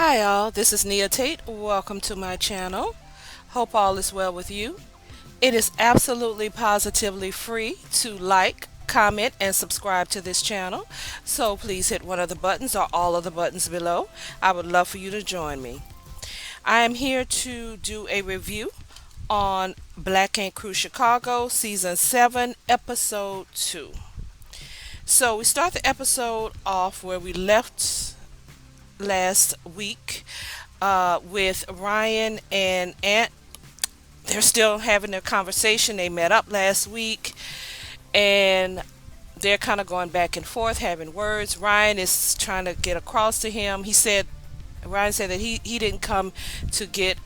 Hi, all. This is Nia Tate. Welcome to my channel. Hope all is well with you. It is absolutely positively free to like, comment, and subscribe to this channel. So please hit one of the buttons or all of the buttons below. I would love for you to join me. I am here to do a review on Black Ink Crew Chicago Season 7, Episode 2. So we start the episode off where we left last week with Ryan and Aunt. They're still having their conversation. They met up last week and they're kind of going back and forth, having words. Ryan is trying to get across to him. Ryan said that he didn't come to get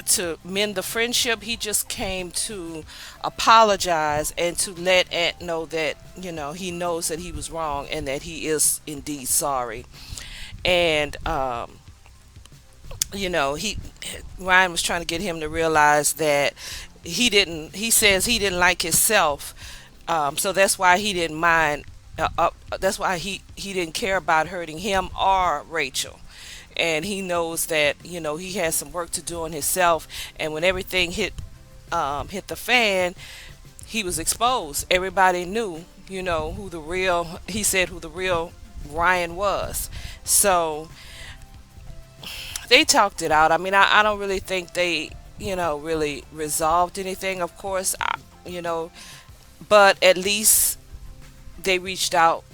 to mend the friendship. He just came to apologize and to let Aunt know that he knows that he was wrong and that he is indeed sorry. And he Ryan was trying to get him to realize that he says he didn't like himself, so that's why he didn't mind. That's why he didn't care about hurting him or Rachel, and he knows that he has some work to do on himself. And when everything hit the fan, he was exposed. Everybody knew who the real he said who the real Ryan was. So they talked it out. I mean, I don't really think they really resolved anything, of course. But at least they reached out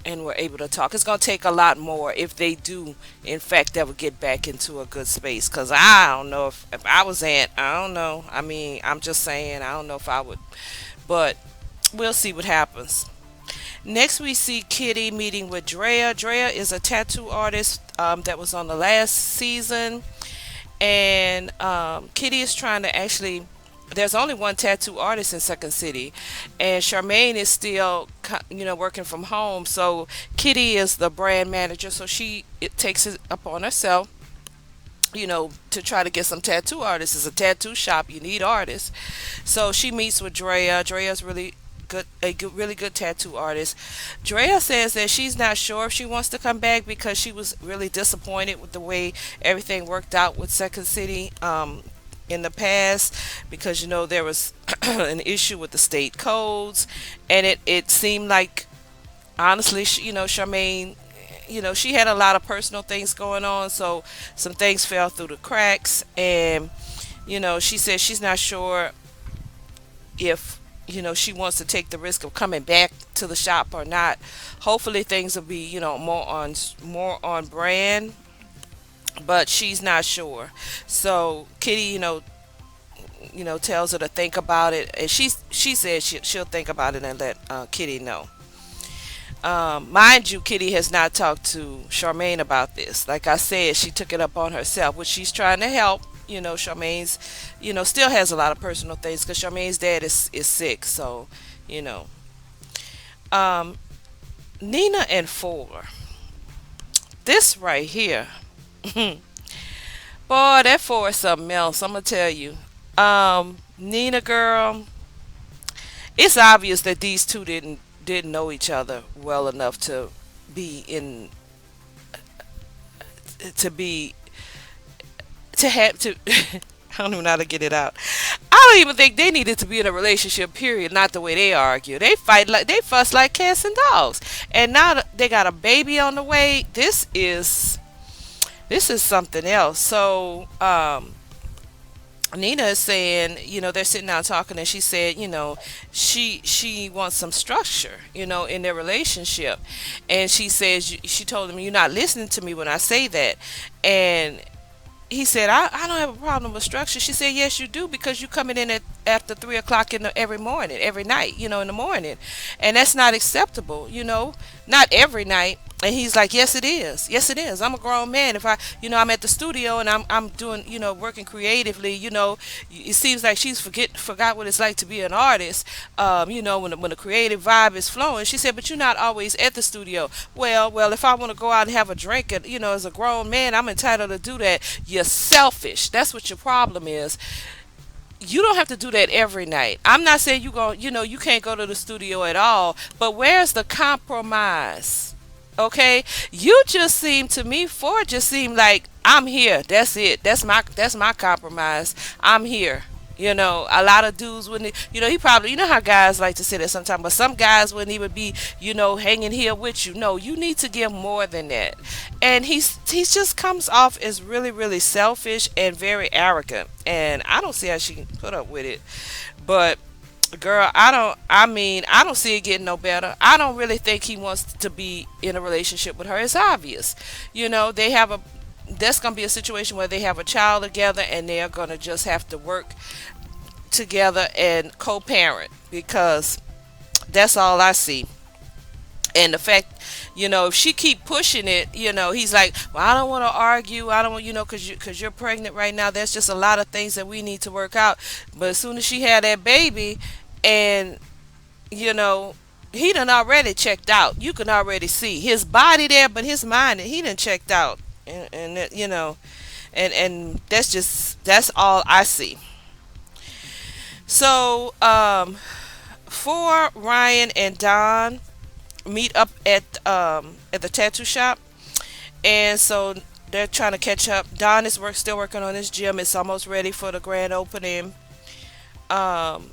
and were able to talk. It's going to take a lot more if they do, in fact, ever get back into a good space. Because I don't know if I was Aunt, I don't know. I mean, I'm just saying, I don't know if I would. But we'll see what happens. Next, we see Kitty meeting with Drea. Drea is a tattoo artist that was on the last season. And Kitty is trying to actually. There's only one tattoo artist in Second City, and Charmaine is still, working from home. So Kitty is the brand manager, so it takes it upon herself, to try to get some tattoo artists. It's a tattoo shop; you need artists. So she meets with Drea. Drea's really good, really good tattoo artist. Drea says that she's not sure if she wants to come back because she was really disappointed with the way everything worked out with Second City. In the past, because there was an issue with the state codes, and it seemed like, honestly, Charmaine, she had a lot of personal things going on, so some things fell through the cracks. And she said she's not sure if she wants to take the risk of coming back to the shop or not. Hopefully things will be more on brand, but she's not sure. So Kitty, tells her to think about it, and she says she'll think about it and let Kitty know. Mind you, Kitty has not talked to Charmaine about this. Like I said, she took it up on herself, which she's trying to help. Charmaine's, still has a lot of personal things because Charmaine's dad is sick. So, um, Nina and Fuller. This right here. Boy, that four is something else. I'm gonna tell you. Nina girl, it's obvious that these two didn't know each other well enough be in to be to have to I don't even know how to get it out. I don't even think they needed to be in a relationship, period. Not the way they argue. They fuss like cats and dogs. And now they got a baby on the way. This is something else. So, Nina is saying, they're sitting down talking, and she said, she wants some structure, in their relationship. And she says, she told him, "You're not listening to me when I say that." And he said, I don't have a problem with structure. She said, "Yes, you do, because you coming in after 3 o'clock every morning, every night, in the morning. And that's not acceptable, not every night." And he's like, "Yes, it is. Yes, it is. I'm a grown man. If I'm at the studio and I'm doing, working creatively, it seems like she's forgot what it's like to be an artist. When the creative vibe is flowing." She said, "But you're not always at the studio." Well, if I want to go out and have a drink, and as a grown man, I'm entitled to do that. You're selfish. That's what your problem is. You don't have to do that every night. I'm not saying you can't go to the studio at all, but where's the compromise? Okay, you just seem to me, Ford just seemed like, I'm here, that's it, that's my compromise, I'm here. A lot of dudes wouldn't, he probably, how guys like to say that sometimes, but some guys wouldn't even be, hanging here with you. No, you need to give more than that. And he's just comes off as really, really selfish and very arrogant, and I don't see how she can put up with it. But girl, I don't see it getting no better. I don't really think he wants to be in a relationship with her. It's obvious. They have a That's going to be a situation where they have a child together, and they are going to just have to work together and co-parent, because that's all I see. And the fact, if she keep pushing it, he's like, well, I don't want to argue, I don't want, because you're pregnant right now, there's just a lot of things that we need to work out. But as soon as she had that baby, and you know he done already checked out. You can already see his body there, but his mind, he done checked out. And that's all I see. So for Ryan and Don meet up at the tattoo shop, and so they're trying to catch up. Don is still working on his gym. It's almost ready for the grand opening. um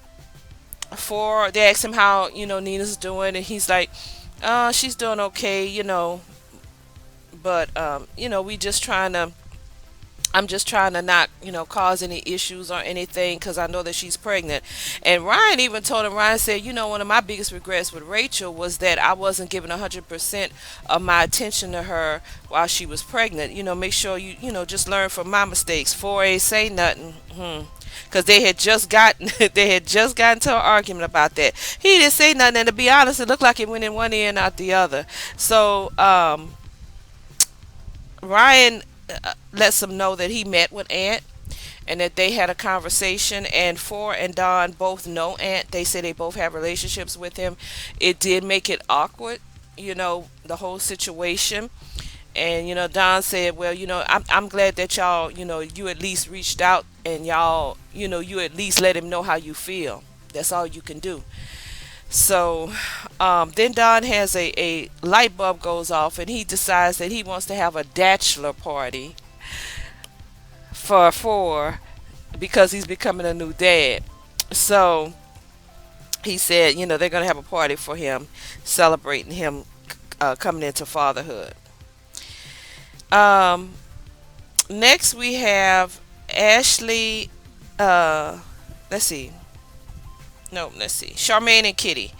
for They asked him how Nina's doing, and he's like, she's doing okay, but we just trying to I'm just trying to not, cause any issues or anything, because I know that she's pregnant. And Ryan even told him, Ryan said, one of my biggest regrets with Rachel was that I wasn't giving 100% of my attention to her while she was pregnant. Make sure just learn from my mistakes. 4A say nothing. Because they had just gotten they had just gotten to an argument about that. He didn't say nothing, and to be honest, it looked like it went in one ear and out the other. So Ryan lets them know that he met with Aunt, and that they had a conversation. And Four and Don both know Aunt. They say they both have relationships with him. It did make it awkward, the whole situation. And Don said, well, I'm glad that y'all, you at least reached out, and y'all, you at least let him know how you feel. That's all you can do. So then Don has a light bulb goes off, and he decides that he wants to have a bachelor party for four, because he's becoming a new dad. So he said, they're going to have a party for him, celebrating him coming into fatherhood. Um, Next we have Ashley. Let's see. No, let's see. Charmaine and Kitty.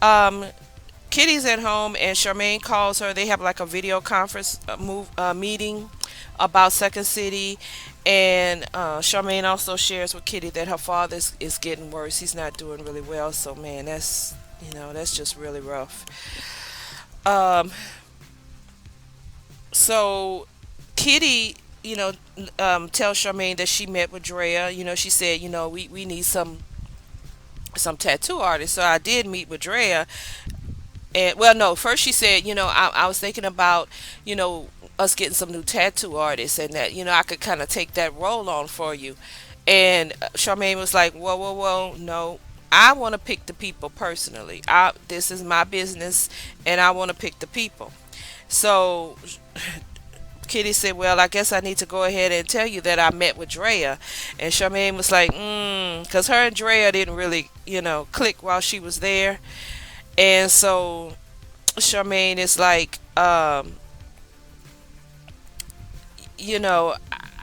Um, Kitty's at home, and Charmaine calls her. They have like a video conference meeting about Second City. And Charmaine also shares with Kitty that her father is getting worse. He's not doing really well. So man, that's just really rough. Um, so Kitty, tells Charmaine that she met with Drea. She said, we need some tattoo artists. So I did meet with Drea. And well, no, first she said, I was thinking about, us getting some new tattoo artists, and that, I could kind of take that role on for you. And Charmaine was like, whoa, whoa, whoa, no. I want to pick the people personally. This is my business, and I want to pick the people. So Kitty said, well, I guess I need to go ahead and tell you that I met with Drea. And Charmaine was like, because her and Drea didn't really, click while she was there. And so Charmaine is like, you know,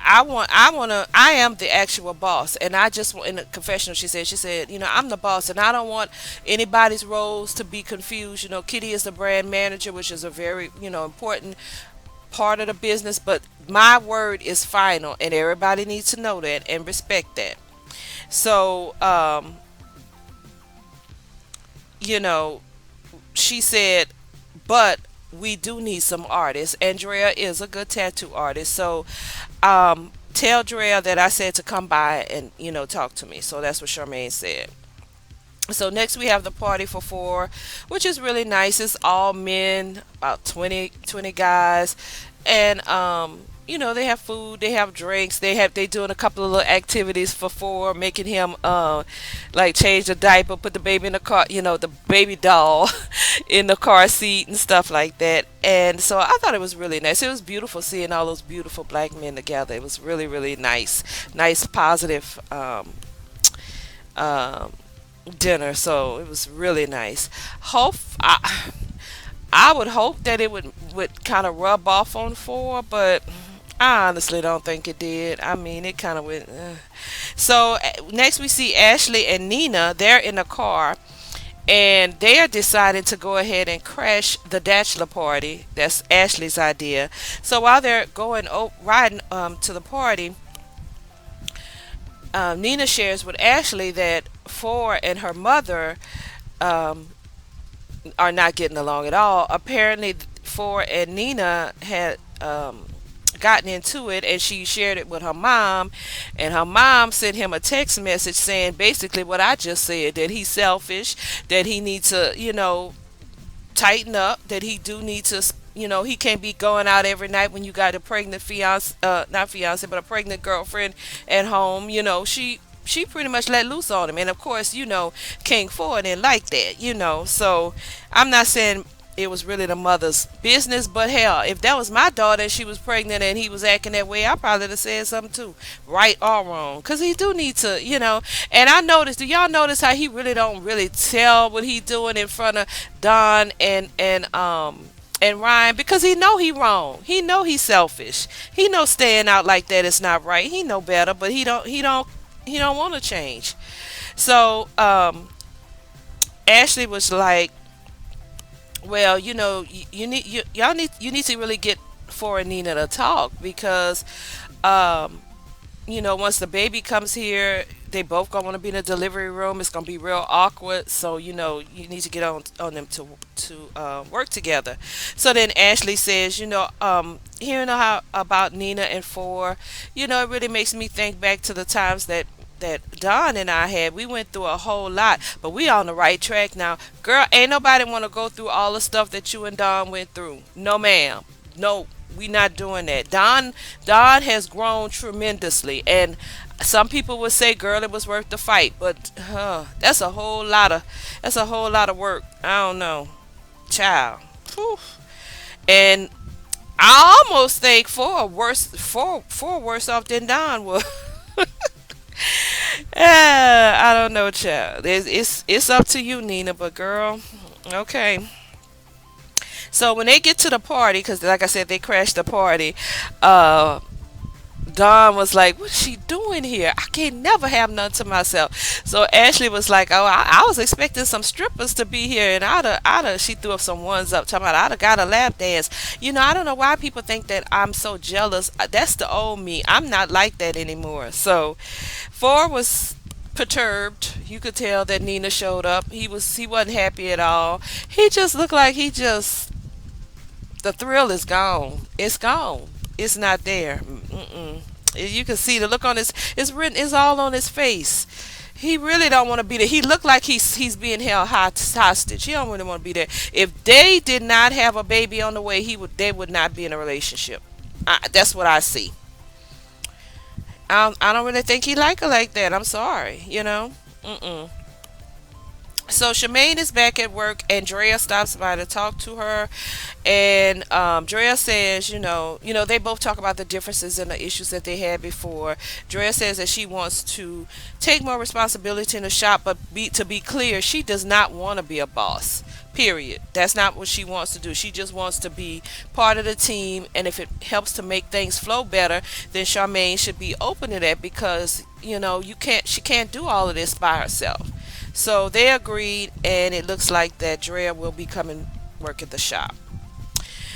I am the actual boss, and I just want, in the confessional, she said, I'm the boss, and I don't want anybody's roles to be confused. Kitty is the brand manager, which is a very, important part of the business, but my word is final, and everybody needs to know that and respect that. So, you know, she said, but we do need some artists. Andrea is a good tattoo artist. So tell Drea that I said to come by and, talk to me. So that's what Charmaine said. So next we have the party for four, which is really nice. It's all men, about 20 guys. And, they have food, they have drinks, they doing a couple of little activities for four, making him like change the diaper, put the baby in the car, the baby doll in the car seat and stuff like that. And so I thought it was really nice. It was beautiful seeing all those beautiful black men together. It was really, really nice. Nice, positive um, dinner. So it was really nice. Hope I would hope that it would kind of rub off on four, but I honestly don't think it did. I mean, it kind of went. So next we see Ashley and Nina. They're in a car, and they are deciding to go ahead and crash the bachelor party. That's Ashley's idea. So while they're going riding to the party, Nina shares with Ashley that Four and her mother um, are not getting along at all. Apparently, Four and Nina had gotten into it, and she shared it with her mom, and her mom sent him a text message saying basically what I just said, that he's selfish, that he needs to, tighten up, that he do need to, he can't be going out every night when you got a pregnant fiance, not fiance, but a pregnant girlfriend at home. She pretty much let loose on him, and of course, King Ford didn't like that. So I'm not saying it was really the mother's business, but hell, if that was my daughter and she was pregnant and he was acting that way, I probably would have said something too, right or wrong, because he do need to. And I noticed, do y'all notice how he really don't really tell what he doing in front of Don and Ryan, because he know he wrong, he know he's selfish, he know staying out like that is not right, he know better, but he don't want to change. So Ashley was like, well, y'all need to really get for and Nina to talk, because um once the baby comes here, they both gonna want to be in the delivery room. It's gonna be real awkward. So you need to get on them to work together. So then Ashley says, hearing how about Nina and Four, it really makes me think back to the times that Don and I had. We went through a whole lot, but we on the right track now. Girl, ain't nobody want to go through all the stuff that you and Don went through. No, ma'am. No, we not doing that. Don has grown tremendously, and some people would say, girl, it was worth the fight, but that's a whole lot of work. I don't know, child. Whew. And I almost think four worse off than Don was. I don't know, child. It's up to you, Nina. But girl, okay. So when they get to the party, because like I said, they crashed the party. Uh, Dawn was like, "What's she doing here? I can't never have none to myself." So Ashley was like, "Oh, I was expecting some strippers to be here, and I'da." She threw up some ones up, talking about I'da got a lap dance. I don't know why people think that I'm so jealous. That's the old me. I'm not like that anymore. So, Four was perturbed. You could tell that Nina showed up. He wasn't happy at all. He just looked like the thrill is gone. It's gone. It's not there. Mm-mm. You can see the look on his. It's written. It's all on his face. He really don't want to be there. He looked like he's being held hostage. He don't really want to be there. If they did not have a baby on the way, they would not be in a relationship. That's what I see. I don't really think he like her like that. I'm sorry. Mm-mm. So Charmaine is back at work, and Drea stops by to talk to her. And Drea says, they both talk about the differences and the issues that they had before. Drea says that she wants to take more responsibility in the shop, but to be clear, she does not want to be a boss. Period. That's not what she wants to do. She just wants to be part of the team, and if it helps to make things flow better, then Charmaine should be open to that, because she can't do all of this by herself. So they agreed, and it looks like that Drea will be coming work at the shop.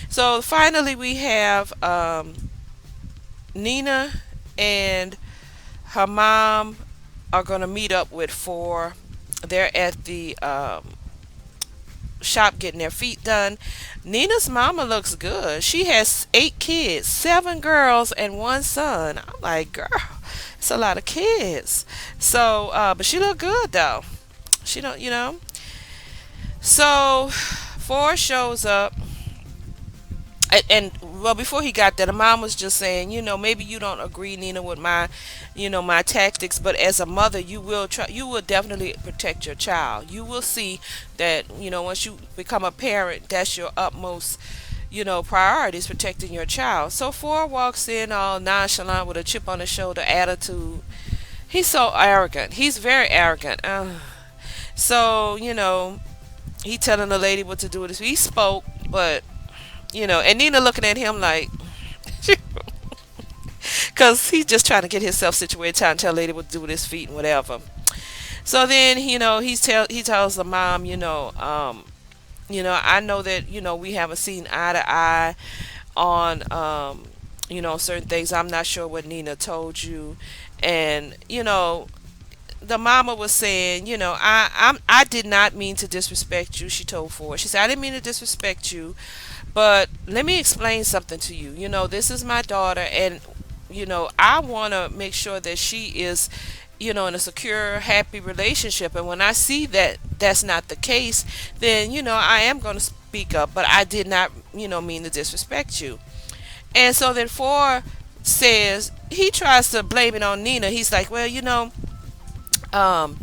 So finally, we have Nina and her mom are going to meet up with Four. They're at the shop getting their feet done. Nina's mama looks good. She has 8 kids, 7 girls and 1 son. I'm like, girl, it's a lot of kids. So, but she look good though. She don't. So Four shows up and well, before he got there, the mom was just saying, maybe you don't agree, Nina, with my, my tactics, but as a mother, you will try, you will definitely protect your child. You will see that, once you become a parent, that's your utmost, priority is protecting your child. So Ford walks in all nonchalant with a chip on his shoulder attitude. He's so arrogant. He's very arrogant. So, he telling the lady what to do with this. He spoke, but and Nina looking at him like, because he's just trying to get himself situated, trying to tell the lady what to do with his feet and whatever. So then, he tells the mom, I know that we haven't seen eye to eye on certain things. I'm not sure what Nina told you, and the mama was saying, I did not mean to disrespect you. She told Ford. She said, I didn't mean to disrespect you, but let me explain something to you. This is my daughter, and I want to make sure that she is, in a secure, happy relationship. And when I see that that's not the case, then I am going to speak up. But I did not, mean to disrespect you. And so then Ford says he tries to blame it on Nina. He's like, well, um,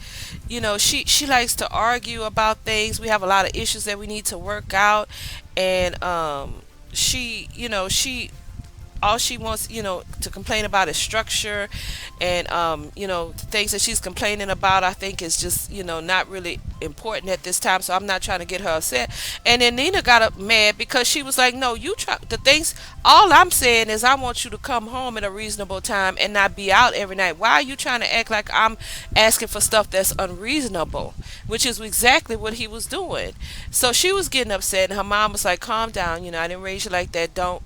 she likes to argue about things. We have a lot of issues that we need to work out, and she all she wants, to complain about is structure, and the things that she's complaining about, I think is just, not really important at this time. So I'm not trying to get her upset. And then Nina got up mad because she was like, no, you try the things. All I'm saying is I want you to come home at a reasonable time and not be out every night. Why are you trying to act like I'm asking for stuff that's unreasonable? Which is exactly what he was doing. So she was getting upset, and her mom was like, calm down, I didn't raise you like that. Don't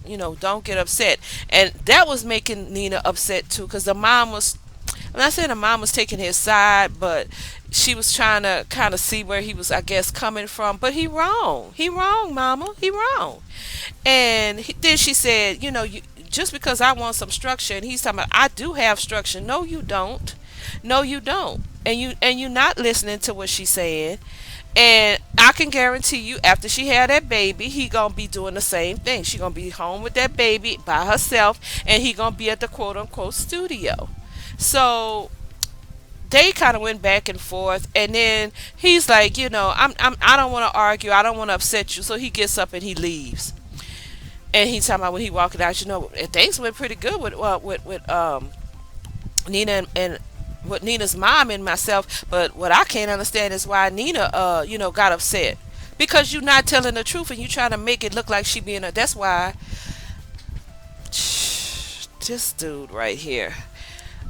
get upset. And that was making Nina upset too, because the mom was, I'm not saying the mom was taking his side, but she was trying to kind of see where he was, I guess, coming from. But he wrong. He wrong, mama. He wrong. And then she said, just because I want some structure, and he's talking about, I do have structure. No, you don't. No, you don't. And you're not listening to what she's saying. And I can guarantee you, after she had that baby, he gonna be doing the same thing. She gonna be home with that baby by herself, and he gonna be at the quote unquote studio. So they kind of went back and forth, and then he's like, I don't want to argue, I don't want to upset you. So he gets up and he leaves. And he's talking about when he walking out, things went pretty good with Nina and with Nina's mom and myself. But what I can't understand is why Nina, got upset, because you're not telling the truth and you trying to make it look like she being a. That's why this dude right here.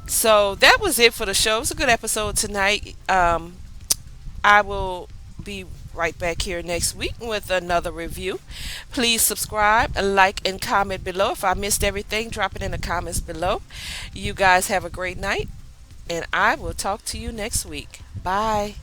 So that was it for the show. It was a good episode tonight. I will be right back here next week with another review. Please subscribe, like, and comment below. If I missed everything, drop it in the comments below. You guys have a great night, and I will talk to you next week. Bye.